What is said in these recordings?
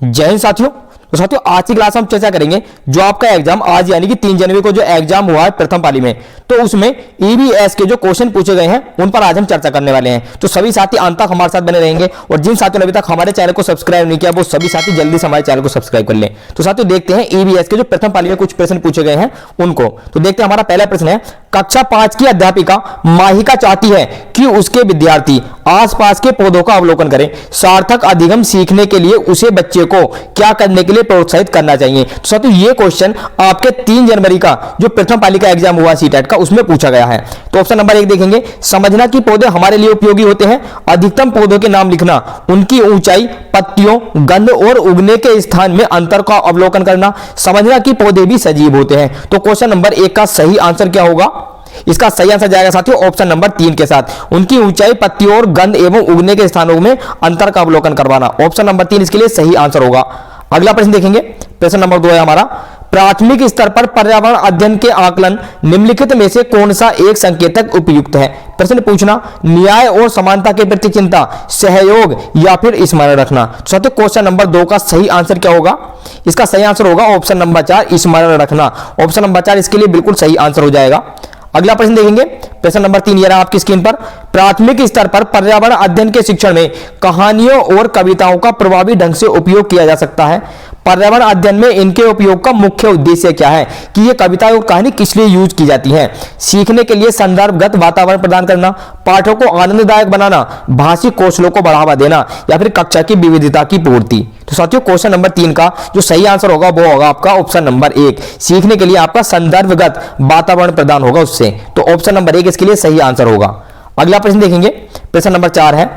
जय हिंद साथियों। तो साथियों आज की क्लास में हम चर्चा करेंगे जो आपका एग्जाम आज यानी कि 3 जनवरी को जो एग्जाम हुआ है प्रथम पाली में, तो उसमें ईवीएस के जो क्वेश्चन पूछे गए हैं उन पर आज हम चर्चा करने वाले हैं। तो सभी साथी अंत तक हमारे साथ बने रहेंगे और जिन साथियों ने अभी तक हमारे चैनल को सब्सक्राइब नहीं किया वो सभी साथी जल्दी से हमारे चैनल को सब्सक्राइब कर लें। तो साथियों देखते हैं ईवीएस के जो प्रथम पाली में कुछ प्रश्न पूछे गए हैं उनको। तो देखते हैं, हमारा पहला प्रश्न है, कक्षा 5 की अध्यापिका माहिका चाहती है कि उसके विद्यार्थी आसपास के पौधों का अवलोकन करें। सार्थक अधिगम सीखने के लिए उसे बच्चे को क्या करने के लिए प्रोत्साहित करना चाहिए। तो साथियों ये क्वेश्चन आपके 3 जनवरी का जो प्रथम पाली का एग्जाम हुआ सीटेट का उसमें पूछा गया है। तो ऑप्शन नंबर 1 देखेंगे, समझना कि पौधे हमारे लिए उपयोगी होते हैं। अधिकतम पौधों के नाम लिखना, उनकी ऊंचाई, पत्तियों, गंध और उगने के स्थान में अंतर का अवलोकन करना। समझना कि पौधे भी सजीव होते हैं। तो क्वेश्चन नंबर 1 का सही आंसर क्या होगा? इसका सही आंसर जाएगा साथियों ऑप्शन नंबर 3 के साथ, उनकी ऊंचाई, पत्तियों और गंध एवं उगने के स्थानों में अंतर का अवलोकन करवाना। ऑप्शन नंबर 3 इसके लिए सही आंसर होगा। अगला प्रश्न देखेंगे, प्रश्न नंबर 2 है हमारा, प्राथमिक स्तर पर पर्यावरण अध्ययन के आकलन निम्नलिखित में से कौन सा एक संकेतक उपयुक्त है? प्रश्न पूछना, न्याय और समानता के प्रति चिंता, सहयोग या फिर स्मरण रखना। साथियों क्वेश्चन नंबर 2 का सही आंसर क्या होगा? इसका सही आंसर होगा ऑप्शन नंबर 4 स्मरण रखना। ऑप्शन नंबर 4 इसके लिए बिल्कुल सही आंसर हो जाएगा। अगला प्रश्न देखेंगे, प्रश्न नंबर 3 ये रहा आपकी स्क्रीन पर, प्राथमिक स्तर पर पर्यावरण अध्ययन के शिक्षण में कहानियों और कविताओं का प्रभावी ढंग से उपयोग किया जा सकता है। पर्यावरण अध्ययन में इनके उपयोग का मुख्य उद्देश्य क्या है कि ये कविता और कहानी किस लिए यूज की जाती हैं? सीखने के लिए संदर्भगत वातावरण प्रदान करना, पाठों को आनंददायक बनाना, भाषिक कौशलों को बढ़ावा देना या फिर कक्षा की विविधता की पूर्ति। तो साथियों क्वेश्चन नंबर 3 का जो सही आंसर होगा वो होगा आपका ऑप्शन नंबर 1, सीखने के लिए आपका संदर्भगत वातावरण प्रदान होगा उससे। तो ऑप्शन नंबर 1 इसके लिए सही आंसर होगा। अगला प्रश्न देखेंगे, प्रश्न नंबर 4 है,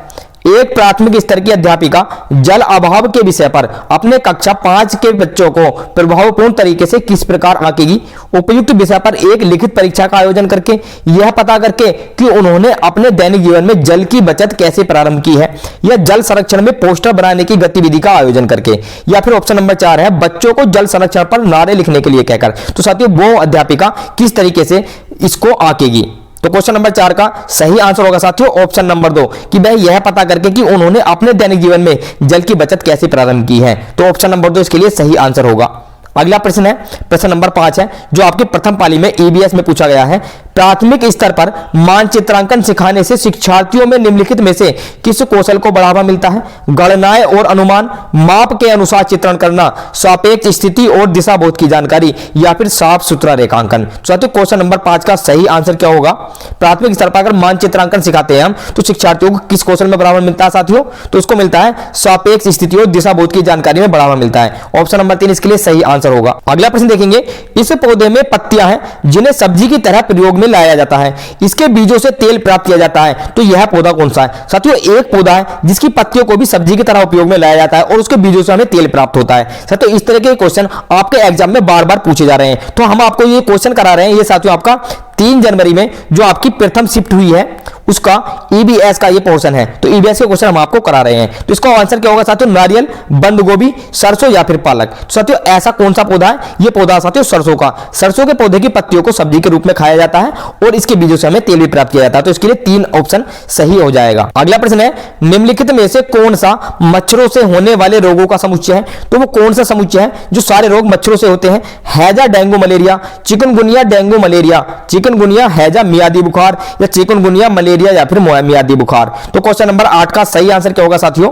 एक प्राथमिक स्तर की अध्यापिका जल अभाव के विषय पर अपने कक्षा 5 के बच्चों को प्रभावपूर्ण तरीके से किस प्रकार आंकेगी? उपयुक्त विषय पर एक लिखित परीक्षा का आयोजन करके, यह पता करके कि उन्होंने अपने दैनिक जीवन में जल की बचत कैसे प्रारंभ की है, या जल संरक्षण में पोस्टर बनाने की गतिविधि का आयोजन करके, या फिर ऑप्शन नंबर 4 है, बच्चों को जल संरक्षण पर नारे लिखने के लिए कहकर। तो साथियों वो अध्यापिका किस तरीके से इसको आंकेगी? तो क्वेश्चन नंबर 4 का सही आंसर होगा साथियों ऑप्शन नंबर 2 कि वह यह पता करके कि उन्होंने अपने दैनिक जीवन में जल की बचत कैसे प्रारंभ की है। तो ऑप्शन नंबर 2 इसके लिए सही आंसर होगा। अगला प्रश्न है, प्रश्न नंबर 5 है जो आपके प्रथम पाली में ईवीएस में पूछा गया है, प्राथमिक स्तर पर मानचित्रांकन सिखाने से शिक्षार्थियों में निम्नलिखित में से किस कौशल को बढ़ावा मिलता है? गणनाएं और अनुमान, माप के अनुसार चित्रण करना, सापेक्ष स्थिति और दिशा बोध की जानकारी या फिर साफ सुथरा रेखांकन। साथियों क्वेश्चन नंबर 5 का सही आंसर क्या होगा? प्राथमिक स्तर पर अगर मानचित्रांकन सिखाते हैं हम तो शिक्षार्थियों को किस कौशल में बढ़ावा मिलता है साथियों? तो उसको मिलता है सापेक्ष स्थिति और दिशा बोध की जानकारी में बढ़ावा मिलता है। ऑप्शन नंबर 3 इसके लिए सही आंसर होगा। अगला प्रश्न देखेंगे, इस पौधे में पत्तियां हैं जिन्हें सब्जी की तरह प्रयोग में लाया जाता है, इसके बीजों से तेल प्राप्त किया जाता है, तो यह पौधा कौन सा है? साथियों एक पौधा है जिसकी पत्तियों को भी सब्जी की तरह उपयोग में लाया जाता है और उसके बीजों से हमें तेल प्राप्त होता है। साथियों इस तरह के क्वेश्चन आपके एग्जाम में बार बार पूछे जा रहे हैं, तो हम आपको ये क्वेश्चन करा रहे हैं। ये साथियों आपका 3 जनवरी में जो आपकी प्रथम शिफ्ट हुई है उसका ईबीएस का ये पोर्शन है, तो ईबीएस के क्वेश्चन हम आपको करा रहे हैं। तो इसका आंसर क्या होगा साथियों? नारियल, बंद गोभी, सरसों या फिर पालक। तो साथियों ऐसा कौन सा पौधा है? ये पौधा साथियों सरसों का। सरसों के पौधे की पत्तियों को सब्जी के रूप में खाया जाता है और इसके बीजों से हमें तेल भी प्राप्त किया जाता है। तो इसके लिए 3 ऑप्शन सही हो जाएगा। अगला प्रश्न है, निम्नलिखित में से कौन सा मच्छरों से होने वाले रोगों का समुच्चय है? तो वो कौन सा समुच्चय है जो सारे रोग मच्छरों से होते हैं? हैजा, dengue, malaria, chikungunya, dengue, malaria, chikungunya, हैजा, मियादी बुखार, या चिकनगुनिया, मलेरिया या फिर मियादी बुखार। तो क्वेश्चन नंबर 8 का सही आंसर क्या होगा साथियों?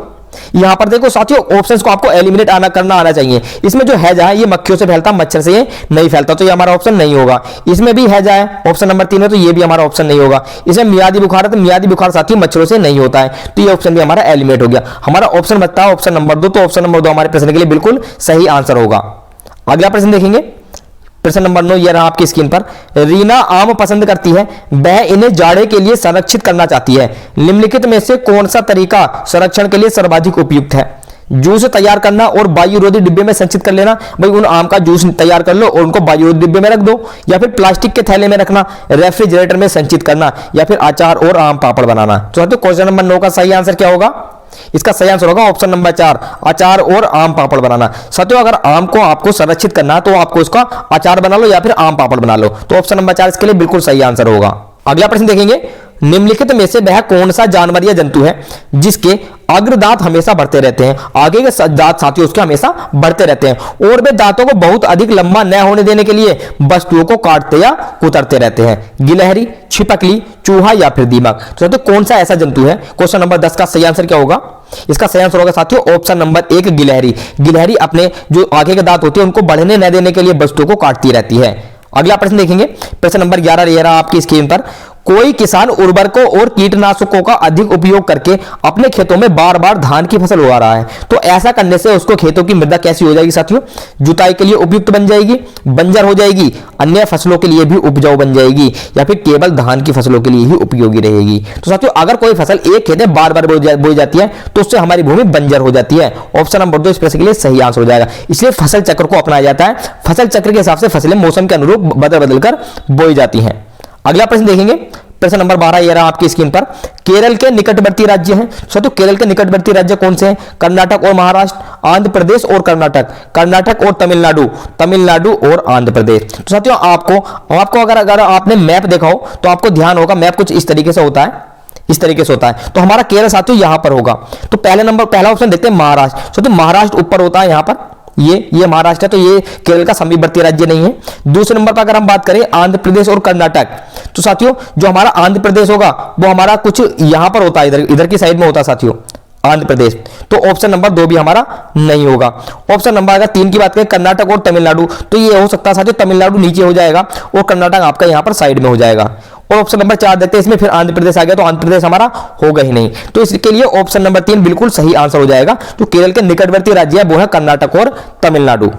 यहां पर देखो साथियों ऑप्शंस को आपको एलिमिनेट करना आना चाहिए। इसमें जो हैजा है ये मक्खियों से फैलता, मच्छर से ये नहीं फैलता, तो ये हमारा ऑप्शन नहीं होगा। इसमें भी हैजा है ऑप्शन नंबर 3 है, तो ये भी हमारा ऑप्शन नहीं होगा। इसमें मियादी बुखार है, तो मियादी बुखार साथियों मच्छरों से नहीं होता है, तो ये ऑप्शन भी हमारा एलिमिनेट हो गया। हमारा ऑप्शन बचता है ऑप्शन नंबर 2, तो ऑप्शन नंबर 2 हमारे प्रश्न के लिए बिल्कुल सही आंसर होगा। अगला प्रश्न देखेंगे, प्रश्न नंबर 9 ये रहा आपकी स्क्रीन पर, रीना आम पसंद करती है, वह इन्हें जाड़े के लिए संरक्षित करना चाहती है। निम्नलिखित में से कौन सा तरीका संरक्षण के लिए सर्वाधिक उपयुक्त है? जूस तैयार करना और वायुरोधी डिब्बे में संचित कर लेना। भाई उन आम का जूस तैयार कर लो और उनको वायुरोधी डिब्बे में रख दो, या फिर प्लास्टिक के थैले में रखना, रेफ्रिजरेटर में संचित करना, या फिर अचार और आम पापड़ बनाना। तो क्वेश्चन नंबर 9 का सही आंसर क्या होगा? इसका सही आंसर होगा ऑप्शन नंबर 4, अचार और आम पापड़ बनाना। साथियों अगर आम को आपको संरक्षित करना है तो आपको इसका अचार बना लो या फिर आम पापड़ बना लो। तो ऑप्शन नंबर 4 इसके लिए बिल्कुल सही आंसर होगा। अगला प्रश्न देखेंगे, निम्नलिखित में से वह कौन सा जानवर या जंतु है जिसके अग्रदांत हमेशा बढ़ते रहते हैं? आगे के दांत साथियों उसके हमेशा बढ़ते रहते हैं और वे दांतों को बहुत अधिक लंबा न होने देने के लिए वस्तुओं को काटते या कुतरते रहते हैं। गिलहरी, छिपकली, चूहा या फिर दीमक। तो साथियों कौन सा ऐसा जंतु है? क्वेश्चन नंबर 10 का सही आंसर क्या होगा? इसका सही आंसर होगा साथियों ऑप्शन नंबर 1 गिलहरी। गिलहरी अपने जो आगे के दांत होते हैं उनको बढ़ने न देने के लिए वस्तुओं को काटती रहती है। अगला प्रश्न देखेंगे, प्रश्न नंबर 11 ये रहा आपकी स्क्रीन पर। कोई किसान उर्वरकों और कीटनाशकों का अधिक उपयोग करके अपने खेतों में बार बार धान की फसल उगा रहा है, तो ऐसा करने से उसको खेतों की मृदा कैसी हो जाएगी साथियों? जुताई के लिए उपयुक्त बन जाएगी, बंजर हो जाएगी, अन्य फसलों के लिए भी उपजाऊ बन जाएगी, या फिर केवल धान की फसलों के लिए ही उपयोगी रहेगी? तो साथियों अगर कोई फसल एक खेत में बार बार बोई जाती है तो उससे हमारी भूमि बंजर हो जाती है। ऑप्शन नंबर 2 इस प्रश्न के लिए सही आंसर हो जाएगा। इसलिए फसल चक्र को अपनाया जाता है। फसल चक्र के हिसाब से फसलें मौसम के अनुरूप बदल बदल कर बोई जाती हैं। अगला प्रश्न देखेंगे, प्रश्न नंबर 12 ये रहा आपकी स्क्रीन पर। केरल के निकटवर्ती राज्य हैं तो केरल के निकटवर्ती राज्य कौन से हैं? कर्नाटक और महाराष्ट्र, आंध्र प्रदेश और कर्नाटक, कर्नाटक और तमिलनाडु, तमिलनाडु और आंध्र प्रदेश। तो साथियों आपको अगर आपने मैप देखा हो तो आपको ध्यान होगा मैप कुछ इस तरीके से होता है, इस तरीके से होता है। तो हमारा केरल साथियों यहां पर होगा। तो पहला ऑप्शन देखते हैं महाराष्ट्र। तो महाराष्ट्र ऊपर होता है यहां पर, ये महाराष्ट्र है, तो ये केरल का समीपवर्ती राज्य नहीं है। दूसरे नंबर पर अगर हम बात करें आंध्र प्रदेश और कर्नाटक, तो साथियों जो हमारा आंध्र प्रदेश होगा वो हमारा कुछ यहां पर होता है, इधर की साइड में होता है साथियों आंध्र प्रदेश। तो ऑप्शन नंबर 2 भी हमारा नहीं होगा। ऑप्शन नंबर अगर 3 की बात करें कर्नाटक और तमिलनाडु, तो ये हो सकता है साथियों तमिलनाडु नीचे हो जाएगा और कर्नाटक आपका यहां पर साइड में हो जाएगा। और ऑप्शन नंबर 4 देखते हैं, इसमें फिर आंध्र प्रदेश आ गया तो आंध्र प्रदेश हमारा होगा ही नहीं। तो इसके लिए ऑप्शन नंबर 3 बिल्कुल सही आंसर हो जाएगा। तो केरल के निकटवर्ती राज्य है वो है कर्नाटक और तमिलनाडु।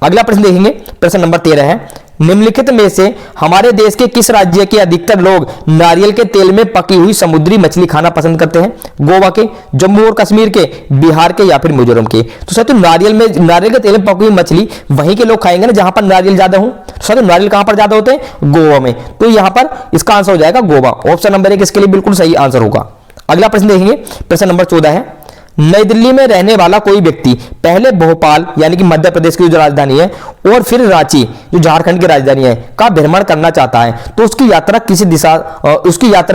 अगला प्रश्न देखेंगे, प्रश्न नंबर 13 है। निम्नलिखित में से हमारे देश के किस राज्य के अधिकतर लोग नारियल के तेल में पकी हुई समुद्री मछली खाना पसंद करते हैं? गोवा के, जम्मू और कश्मीर के, बिहार के या फिर मिजोरम के? तो साथियों नारियल के तेल में पकी हुई मछली वहीं के लोग खाएंगे ना जहां पर नारियल ज्यादा हो। तो साथियों नारियल कहां पर ज्यादा होते हैं? गोवा में। तो यहां पर इसका आंसर हो जाएगा गोवा। ऑप्शन नंबर 1 इसके लिए बिल्कुल सही आंसर होगा। अगला प्रश्न देखेंगे, प्रश्न नंबर 14 है। नई दिल्ली में रहने वाला कोई व्यक्ति पहले भोपाल यानी कि मध्य प्रदेश की जो राजधानी है और फिर रांची जो झारखंड की राजधानी है का भ्रमण करना चाहता है, तो उसकी यात्रा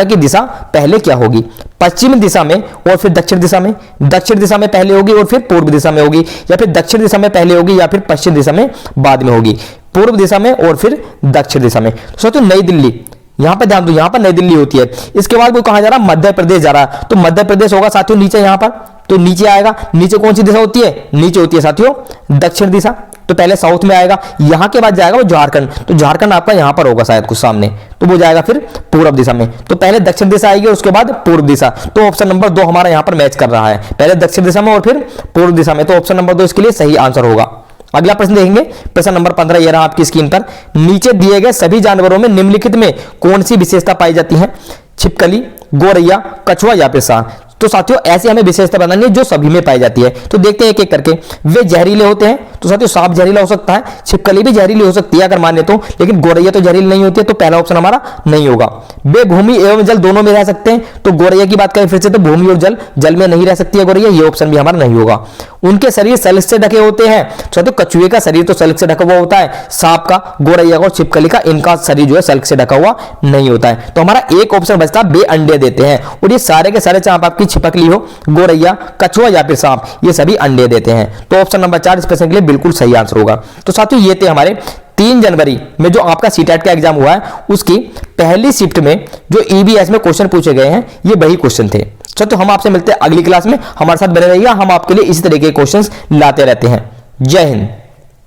की दिशा पहले क्या होगी? पश्चिम दिशा में और फिर दक्षिण दिशा में? दक्षिण दिशा में पहले होगी और फिर पूर्व दिशा में होगी, या फिर दक्षिण दिशा में पहले होगी या फिर पश्चिम दिशा में बाद में होगी? पूर्व दिशा में और फिर दक्षिण दिशा में। तो नई दिल्ली, यहां पर ध्यान दो, यहां पर नई दिल्ली होती है। इसके बाद वो कहां जा रहा है? मध्य प्रदेश जा रहा है। तो मध्य प्रदेश होगा साथियों नीचे, यहां पर तो नीचे आएगा। नीचे कौन सी दिशा होती है? नीचे होती है साथियों दक्षिण दिशा। तो पहले साउथ में आएगा, यहां के बाद जाएगा वो झारखंड। तो झारखंड आपका यहां पर होगा शायद कुछ सामने, तो वो जाएगा फिर पूर्व दिशा में। तो पहले दक्षिण दिशा आएगी और उसके बाद पूर्व दिशा। तो ऑप्शन नंबर 2 हमारा यहां पर मैच कर रहा है, पहले दक्षिण दिशा में और फिर पूर्व दिशा में। तो ऑप्शन नंबर 2 इसके लिए सही आंसर होगा। अगला प्रश्न देखेंगे, प्रश्न नंबर 15 ये रहा आपकी स्क्रीन पर। नीचे दिए गए सभी जानवरों में निम्नलिखित में कौन सी विशेषता पाई जाती है? छिपकली, गोरैया, कछुआ या फिर सांड? तो साथियों ऐसी हमें विशेषता बनानी है जो सभी में पाई जाती है। तो देखते हैं एक एक करके। वे जहरीले होते हैं, तो साथियों सांप जहरीला हो सकता है, छिपकली भी जहरीली हो सकती है अगर माने तो, लेकिन गोरैया तो जहरीली नहीं होती है, तो पहला ऑप्शन हमारा नहीं होगा। वे भूमि एवं जल दोनों में रह सकते हैं, तो गोरैया की बात करें फिर से तो भूमि और जल में नहीं रह सकती है गोरैया, ये ऑप्शन भी हमारा नहीं होगा। उनके शरीर सल्क से ढके होते हैं, साथियों कछुए का शरीर तो सल्क से ढका हुआ होता है, सांप का, गोरैया का और छिपकली का इनका शरीर जो है सल्क से ढका हुआ नहीं होता है। तो हमारा एक ऑप्शन बचता है, बे अंडे देते हैं। और ये सारे के सारे, चाहे आपकी छिपकली हो, गोरैया, कछुआ या फिर सांप, ये सभी अंडे देते हैं। तो ऑप्शन नंबर 4 इस प्रश्न के लिए बिल्कुल सही आंसर होगा। तो साथियों ये थे हमारे 3 जनवरी में जो आपका सीटेट का एग्जाम हुआ है उसकी पहली शिफ्ट में जो ईबीएस में क्वेश्चन पूछे गए हैं, ये वही क्वेश्चन थे। तो हम आपसे मिलते हैं अगली क्लास में, हमारे साथ बने रहिएगा, हम आपके लिए इसी तरह के क्वेश्चंस लाते रहते हैं। जय हिंद।